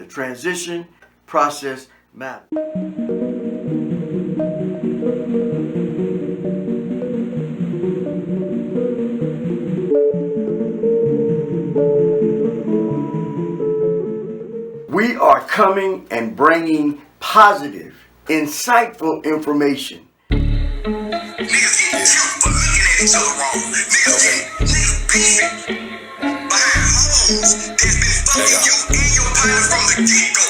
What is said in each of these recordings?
The transition process matters. We are coming and bringing positive, insightful information. Niggas get killed for looking at each other wrong. Niggas beefing behind homes that's been fucking you and your partner from the get-go.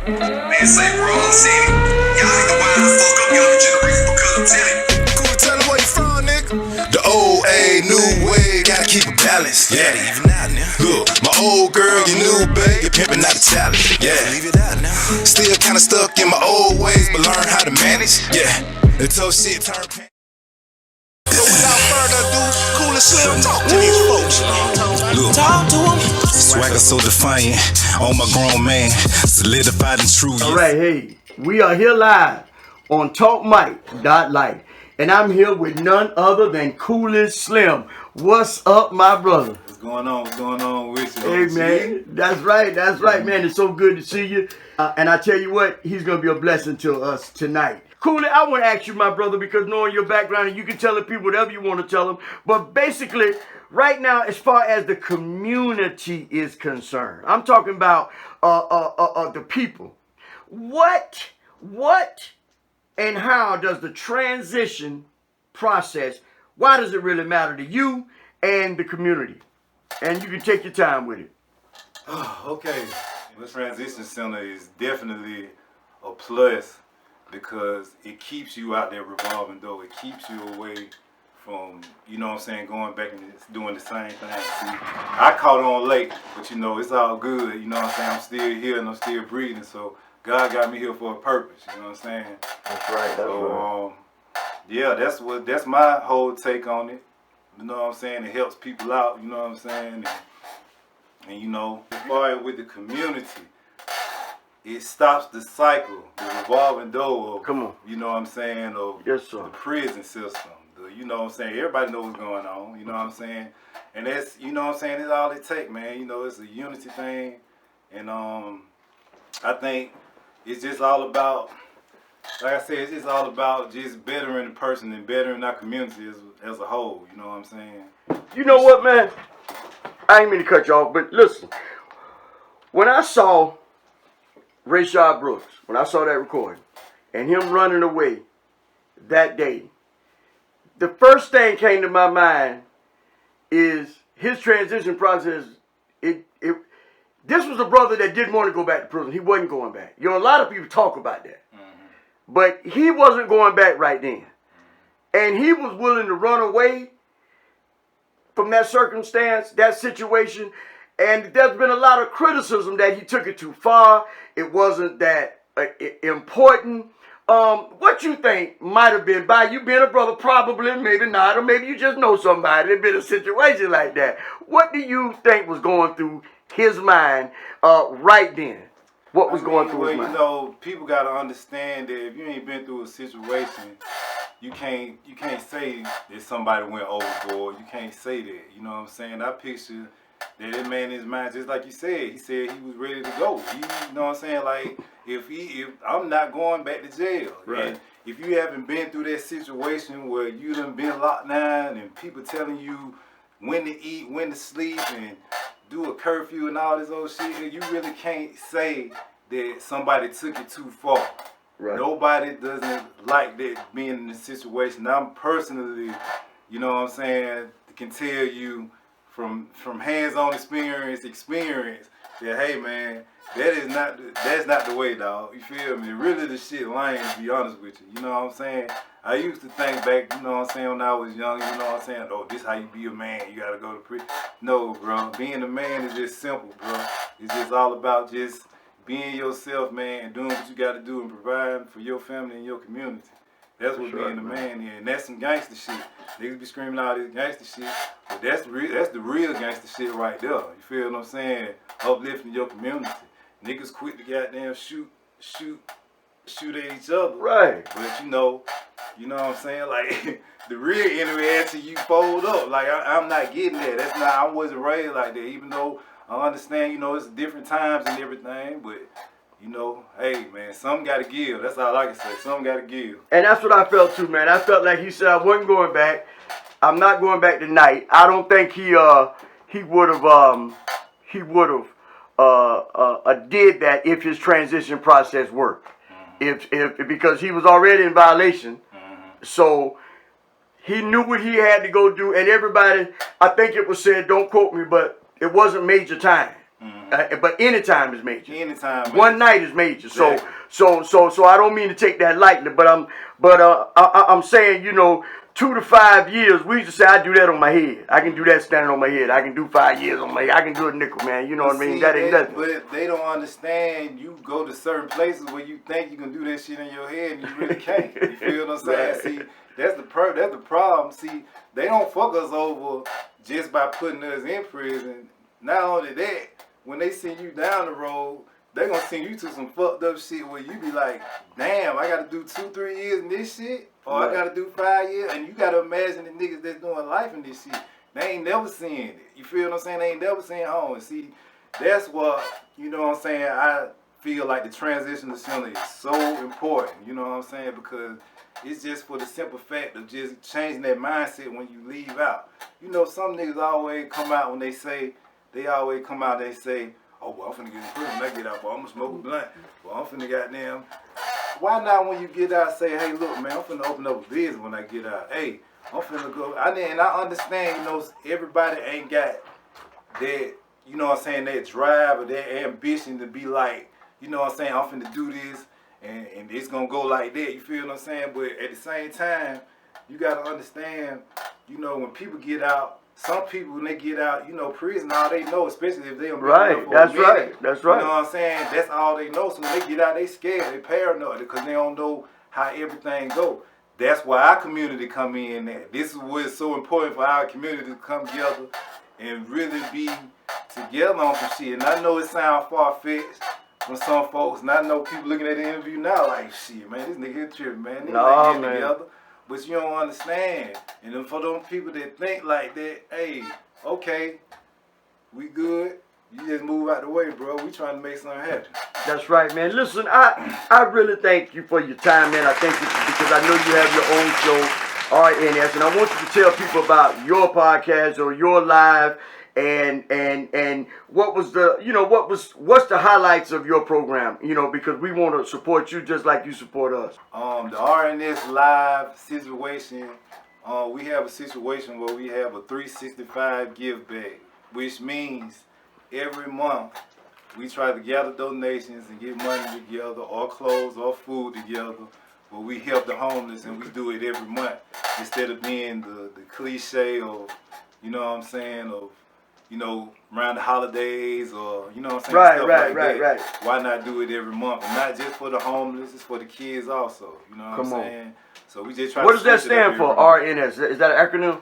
Man, say, bro, I'm saying it. Y'all need to wind the fuck up younger generation because I'm telling you. Cool, tell them where you from, nigga. The old A, new way, gotta keep it balanced. Yeah, even out now. Look, my old girl, your new babe, you're pimping out the talent. Yeah, leave it out now. Still kinda stuck in my old ways, but learn how to manage. Yeah, until shit turn pink. So without further ado, Cooley Slim, talk to these folks. Look, talk to them. Swagger so defiant, on my grown man, solidified and true. All right, hey, we are here live on TalkMike.Life, and I'm here with none other than Cooley Slim. What's up, my brother? What's going on? What's going on with you? Hey, man, that's right, man. It's so good to see you. And I tell you what, he's going to be a blessing to us tonight. Cooley, I want to ask you, my brother, because knowing your background, and you can tell the people whatever you want to tell them, but basically, right now, as far as the community is concerned, I'm talking about the people. What and how does the transition process, why does it really matter to you and the community? And you can take your time with it. Okay, the transition center is definitely a plus because it keeps you out there revolving door. It keeps you away from, you know what I'm saying, going back and doing the same thing. See, I caught on late, but you know, it's all good. You know what I'm saying? I'm still here and I'm still breathing. So God got me here for a purpose. You know what I'm saying? That's right. So, yeah, that's my whole take on it. You know what I'm saying? It helps people out. You know what I'm saying? And you know, as far as with the community, it stops the cycle, the revolving door of, come on, you know what I'm saying, of yes, sir, the prison system. You know what I'm saying? Everybody knows what's going on. You know what I'm saying? And that's, you know what I'm saying, it's all it takes, man. You know, it's a unity thing. And I think it's just all about, like I said, it's just all about just bettering the person and bettering our community as a whole. You know what I'm saying? You know what, man? I ain't mean to cut you off, but listen. When I saw Rayshard Brooks, when I saw that recording, and him running away that day, the first thing came to my mind is his transition process. This was a brother that didn't want to go back to prison. He wasn't going back. You know, a lot of people talk about that. Mm-hmm. But he wasn't going back right then. And he was willing to run away from that circumstance, that situation. And there's been a lot of criticism that he took it too far. It wasn't that important. What you think might have been, by you being a brother, probably, maybe not, or maybe you just know somebody that's been in a situation like that. What do you think was going through his mind right then? What was going through his mind? You know, people got to understand that if you ain't been through a situation, you can't say that somebody went overboard. You can't say that. You know what I'm saying? I picture that man in his mind, just like you said, he said he was ready to go. You know what I'm saying? Like, if I'm not going back to jail. Right. And if you haven't been through that situation where you done been locked down and people telling you when to eat, when to sleep, and do a curfew and all this old shit, you really can't say that somebody took it too far. Right. Nobody doesn't like that being in this situation. I'm personally, you know what I'm saying, can tell you from hands-on experience that, hey man, that's not the way, dog. You feel me? Really the shit lame, to be honest with you. You know what I'm saying? I used to think back, you know what I'm saying, when I was young, you know what I'm saying, oh, this how you be a man, you gotta go to prison. No, bro, being a man is just simple, bro. It's just all about just being yourself, man, and doing what you gotta do and providing for your family and your community. That's what being a man is, and that's some gangster shit. Niggas be screaming all this gangster shit, but that's the real gangster shit right there. You feel what I'm saying? Uplifting your community. Niggas quit to goddamn shoot shoot at each other. Right. But you know what I'm saying? Like the real enemy after you fold up. Like I'm not getting that. That's not. I wasn't raised like that. Even though I understand, it's different times and everything. But hey man, something got to give. That's all I can say. Something got to give. And that's what I felt too, man. I felt like he said I wasn't going back. I'm not going back tonight. I don't think he would have did that if his transition process worked. If because he was already in violation, so he knew what he had to go do. And everybody, I think it was said, don't quote me, but it wasn't major time. But any time is major. Anytime. One night is major. Exactly. So I don't mean to take that lightly, but I'm saying 2 to 5 years. We used to say I do that on my head. I can do that standing on my head. I can do 5 years on my head. I can do a nickel, man. You know what I mean? That ain't nothing. But they don't understand. You go to certain places where you think you can do that shit in your head and you really can't. You feel what I'm saying? Right. See, that's the problem. See, they don't fuck us over just by putting us in prison. Not only that, when they send you down the road, they gonna send you to some fucked up shit where you be like, damn, I gotta do 2-3 years in this shit, or right. I gotta do 5 years, and you gotta imagine the niggas that's doing life in this shit. They ain't never seen it. You feel what I'm saying? They ain't never seen home. And see, that's what, I feel like the transitional center is so important. You know what I'm saying? Because it's just for the simple fact of just changing that mindset when you leave out. Some niggas always come out when they say, oh, well, I'm finna get in prison when I get out, but I'm gonna smoke a blunt. Well, I'm finna goddamn. Why not when you get out say, hey, look, man, I'm finna open up a business when I get out. Hey, I'm finna go. And I understand, everybody ain't got that, that drive or that ambition to be like, I'm finna do this and it's gonna go like that. You feel what I'm saying? But at the same time, you gotta understand, when people get out, some people, when they get out, prison, all they know, especially if they don't right. That's right. That's right. You know what I'm saying? That's all they know. So when they get out, they scared, they paranoid because they don't know how everything go. That's why our community come in there. This is what's so important for our community to come together and really be together on some shit. And I know it sounds far-fetched from some folks, and I know people looking at the interview now like, shit, man, this nigga here tripping, man. Niggas ain't getting together. But you don't understand. And then for those people that think like that, hey, okay, we good. You just move out the way, bro. We trying to make something happen. That's right, man. Listen, I really thank you for your time, man. I thank you because I know you have your own show, RNS, and I want you to tell people about your podcast or your live and what was the what's the highlights of your program, because we want to support you just like you support us. The RNS live situation, we have a situation where we have a 365 give back, which means every month we try to gather donations and get money together or clothes or food together where we help the homeless, and we do it every month instead of being the cliche of, of around the holidays or, stuff Right. Why not do it every month? And not just for the homeless, it's for the kids also. You know what I'm saying? So we just try What to does that stand for, RNS? Is that an acronym?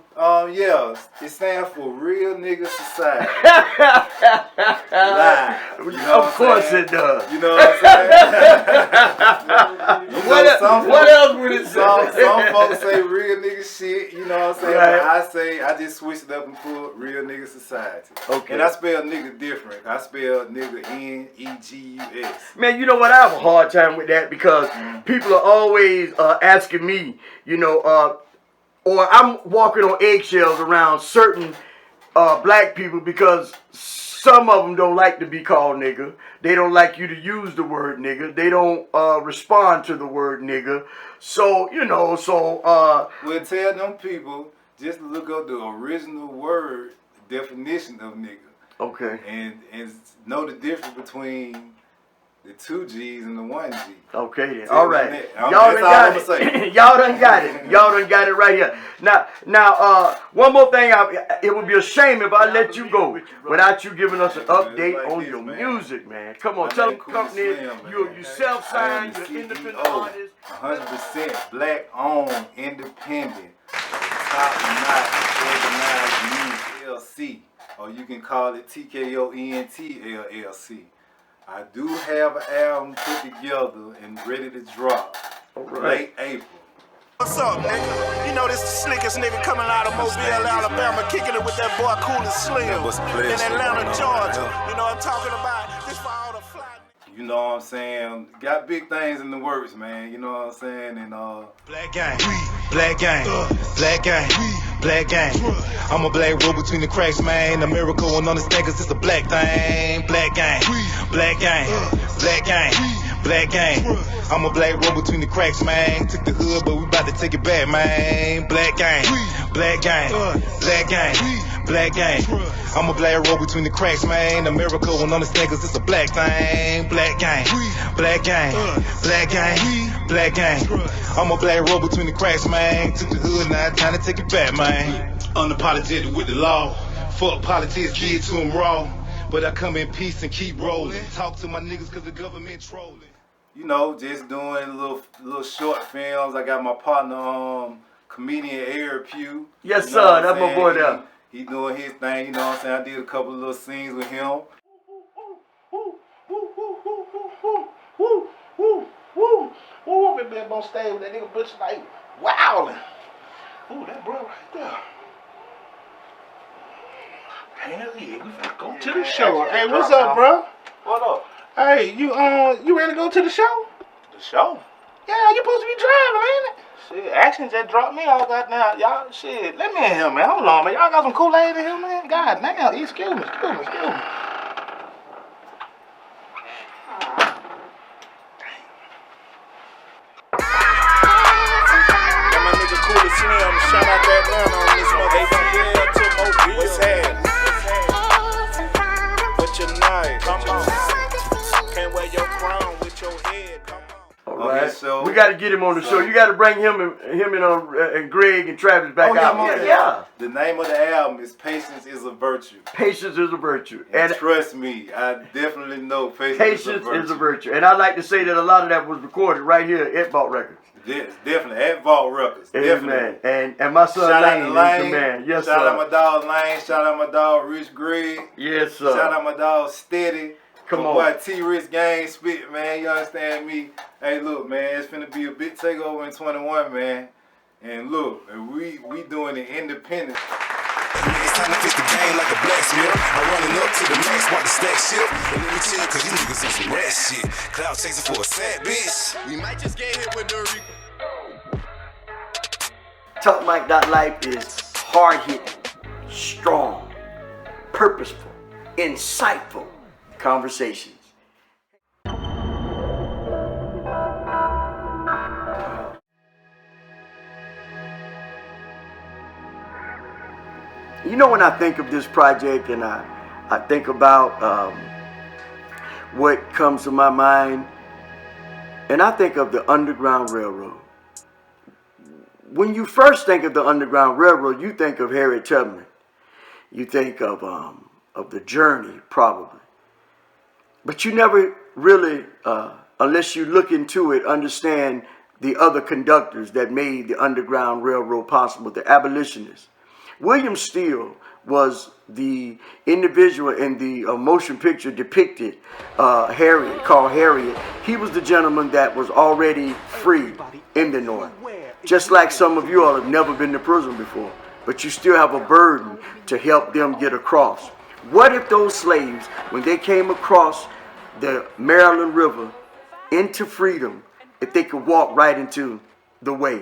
Yeah, it stands for Real Nigga Society. Live. Of course it does. You know what I'm saying? What else would it say? Some folks say real nigga shit, you know what I'm saying? Right. But I just switched it up and put Real Nigga Society. Okay. And I spell nigga different. I spell nigga Negus. Man, you know what? I have a hard time with that because people are always asking me, or I'm walking on eggshells around certain black people because some of them don't like to be called nigga. They don't like you to use the word nigga. They don't respond to the word nigga. So, We'll tell them people just to look up the original word definition of nigga. Okay. And know the difference between the 2 G's and the 1 G. Okay then. All right. Y'all done got it. Y'all done got it. Y'all done got it right here. Now, one more thing. It would be a shame if I let you go without you giving us an update on your music, man. Come on, tell the company you self-signed, you're independent artist. 100% black-owned, independent, top-notch, organized music, LLC. Or you can call it TKONT LLC. I do have an album put together and ready to drop late April. What's up, nigga? You know this the slickest nigga coming out of Mobile, Alabama, kicking it with that boy Cooley Slim in Atlanta, Georgia. You know what I'm talking about? This for all the fly. You know what I'm saying? Got big things in the works, man. You know what I'm saying? And Black gang, black gang, black gang, black gang. I'm a black roll between the cracks, man. The miracle and understand cause it's a black thing. Black gang, black gang, black gang, black gang. I'm a black roll between the cracks, man. Took the hood, but we about to take it back, man. Black gang, black gang, black gang, black gang. I'm a black roll between the cracks, man. The miracle and understand cause it's a black thing. Black gang, black gang, black gang, black gang. I'm a black roll between the cracks, man. Took the hood, now it's time to take it back, man. Unapologetic with the law. Fuck politics, give it to them raw. But I come in peace and keep rolling. Talk to my niggas cause the government trolling. you know, just doing little short films. I got my partner, comedian Eric Pugh. Yes, sir. That's my boy there. He doing his thing, you know what I'm saying? I did a couple of little scenes with him. Ooh, I've been on stage with that nigga Butch like wildin'. Ooh, that bro right there. Hell yeah, we finna go to the show. Hey, what's up, bro? What up? Hey, you ready to go to the show? The show? Yeah, you supposed to be driving, ain't it? Shit, Action just dropped me all goddamn. Y'all, shit, let me in here, man. Hold on, man. Y'all got some Kool-Aid in here, man? God damn, excuse me. Cooley Slim, shout out that Atlanta on this motherfucker. To Mobile, what's happening? What's your name? Come on. Can't wear your crown with your head. Come on. All right. So we got to get him on the show. You got to bring him and Greg and Travis back out. Yeah. The name of the album is Patience is a Virtue. Patience is a virtue. And trust me, I definitely know Patience is a virtue. And I like to say that a lot of that was recorded right here at Vault Records. Yes, definitely. At Vault Records. Definitely. And my son shout Lane out to is the man. Yes, shout sir. out my dog Lane. Shout out my dog Rich Greg. Yes, sir. Shout out my dog Steady. Come my on. boy T-Rich Gang Spit, man. You understand me? Hey, look, man. It's finna be a big takeover in 21, man. And look, we doing it independent. It's time to fix the game like a blacksmith. I'm running up to the max, watch the stack shift. And let me chill, cause you niggas on some rat shit. Cloud chasing for a sad bitch. We might just get hit with the TalkMike.Life is hard-hitting, strong, purposeful, insightful conversations. You know, when I think of this project and I think about what comes to my mind, and I think of the Underground Railroad. When you first think of the Underground Railroad, you think of Harriet Tubman. You think of the Journey, probably. But you never really, unless you look into it, understand the other conductors that made the Underground Railroad possible, the abolitionists. William Steele was the individual in the motion picture depicted Harriet, called Harriet. He was the gentleman that was already free in the North. Just like some of you all have never been to prison before, but you still have a burden to help them get across. What if those slaves, when they came across the Maryland River into freedom, if they could walk right into the way?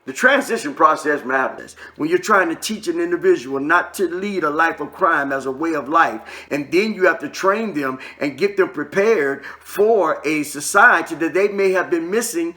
The transition process matters. When you're trying to teach an individual not to lead a life of crime as a way of life, and then you have to train them and get them prepared for a society that they may have been missing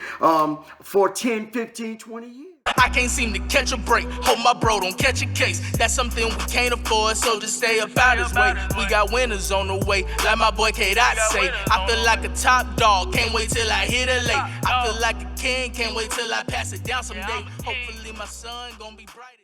for 10, 15, 20 years. I can't seem to catch a break. Hope my bro don't catch a case. That's something we can't afford, so just stay about his way. We got winners on the way, like my boy K-Dot say. I feel like a top dog, can't wait till I hit it late. I feel like a king, can't wait till I pass it down someday. Hopefully my son gonna be bright.